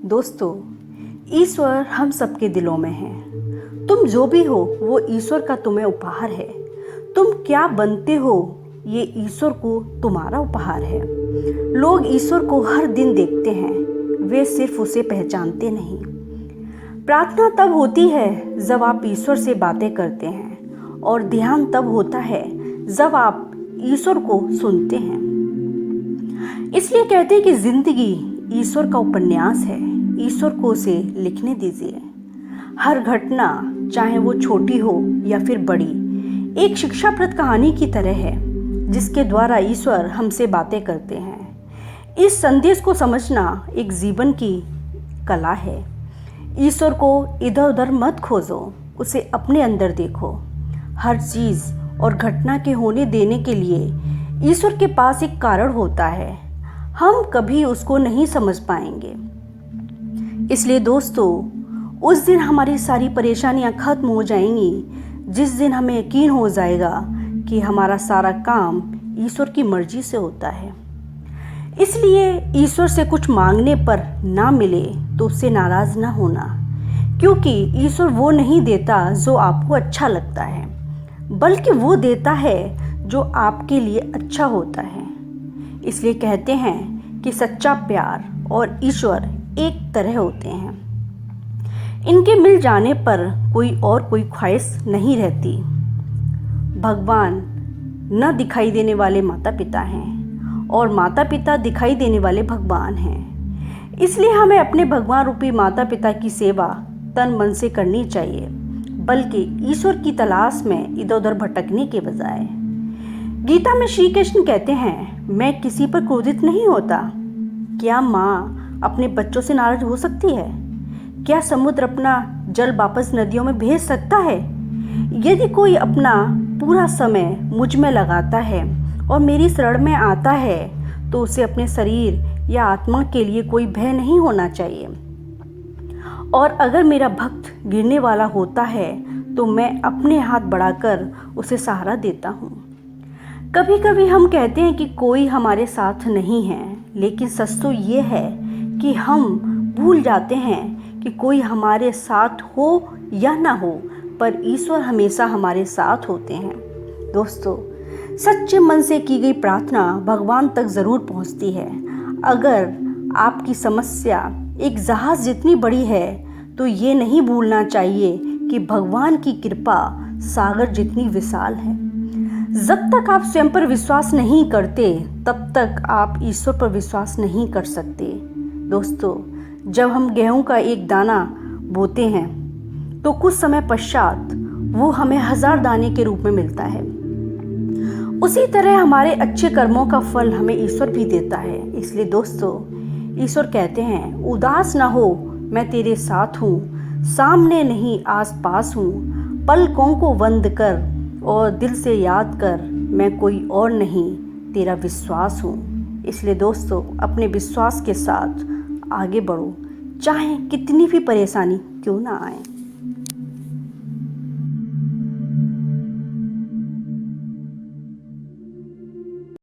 दोस्तों, ईश्वर हम सबके दिलों में है। तुम जो भी हो वो ईश्वर का तुम्हें उपहार है। तुम क्या बनते हो ये ईश्वर को तुम्हारा उपहार है। लोग ईश्वर को हर दिन देखते हैं, वे सिर्फ उसे पहचानते नहीं। प्रार्थना तब होती है जब आप ईश्वर से बातें करते हैं, और ध्यान तब होता है जब आप ईश्वर को सुनते हैं। इसलिए कहते हैं कि जिंदगी ईश्वर का उपन्यास है, ईश्वर को उसे लिखने दीजिए। हर घटना, चाहे वो छोटी हो या फिर बड़ी, एक शिक्षाप्रद कहानी की तरह है जिसके द्वारा ईश्वर हमसे बातें करते हैं। इस संदेश को समझना एक जीवन की कला है। ईश्वर को इधर उधर मत खोजो, उसे अपने अंदर देखो। हर चीज़ और घटना के होने देने के लिए ईश्वर के पास एक कारण होता है, हम कभी उसको नहीं समझ पाएंगे। इसलिए दोस्तों, उस दिन हमारी सारी परेशानियां खत्म हो जाएंगी जिस दिन हमें यकीन हो जाएगा कि हमारा सारा काम ईश्वर की मर्जी से होता है। इसलिए ईश्वर से कुछ मांगने पर ना मिले तो उससे नाराज़ ना होना, क्योंकि ईश्वर वो नहीं देता जो आपको अच्छा लगता है, बल्कि वो देता है जो आपके लिए अच्छा होता है। इसलिए कहते हैं कि सच्चा प्यार और ईश्वर एक तरह होते हैं। इनके मिल जाने पर कोई ख्वाहिश नहीं रहती। भगवान न दिखाई देने वाले माता पिता हैं और माता पिता दिखाई देने वाले भगवान हैं। इसलिए हमें अपने भगवान रूपी माता पिता की सेवा तन मन से करनी चाहिए, बल्कि ईश्वर की तलाश में इधर उधर भटकने के बजाय। गीता में श्री कृष्ण कहते हैं, मैं किसी पर क्रोधित नहीं होता। क्या माँ अपने बच्चों से नाराज हो सकती है? क्या समुद्र अपना जल वापस नदियों में भेज सकता है? यदि कोई अपना पूरा समय मुझ में लगाता है और मेरी शरण में आता है तो उसे अपने शरीर या आत्मा के लिए कोई भय नहीं होना चाहिए। और अगर मेरा भक्त गिरने वाला होता है तो मैं अपने हाथ बढ़ाकर उसे सहारा देता हूँ। कभी कभी हम कहते हैं कि कोई हमारे साथ नहीं है, लेकिन सच तो ये है कि हम भूल जाते हैं कि कोई हमारे साथ हो या ना हो, पर ईश्वर हमेशा हमारे साथ होते हैं। दोस्तों, सच्चे मन से की गई प्रार्थना भगवान तक ज़रूर पहुंचती है। अगर आपकी समस्या एक जहाज़ जितनी बड़ी है तो ये नहीं भूलना चाहिए कि भगवान की कृपा सागर जितनी विशाल है। जब तक आप स्वयं पर विश्वास नहीं करते तब तक आप ईश्वर पर विश्वास नहीं कर सकते। दोस्तों, जब हम गेहूं का एक दाना बोते हैं तो कुछ समय पश्चात वो हमें 1000 दाने के रूप में मिलता है। उसी तरह हमारे अच्छे कर्मों का फल हमें ईश्वर भी देता है। इसलिए दोस्तों, ईश्वर कहते हैं, उदास ना हो, मैं तेरे साथ हूँ, सामने नहीं आस पास हूँ, पलकों को बंद कर और दिल से याद कर, मैं कोई और नहीं, तेरा विश्वास हूँ। इसलिए दोस्तों, अपने विश्वास के साथ आगे बढ़ो, चाहे कितनी भी परेशानी क्यों ना आए।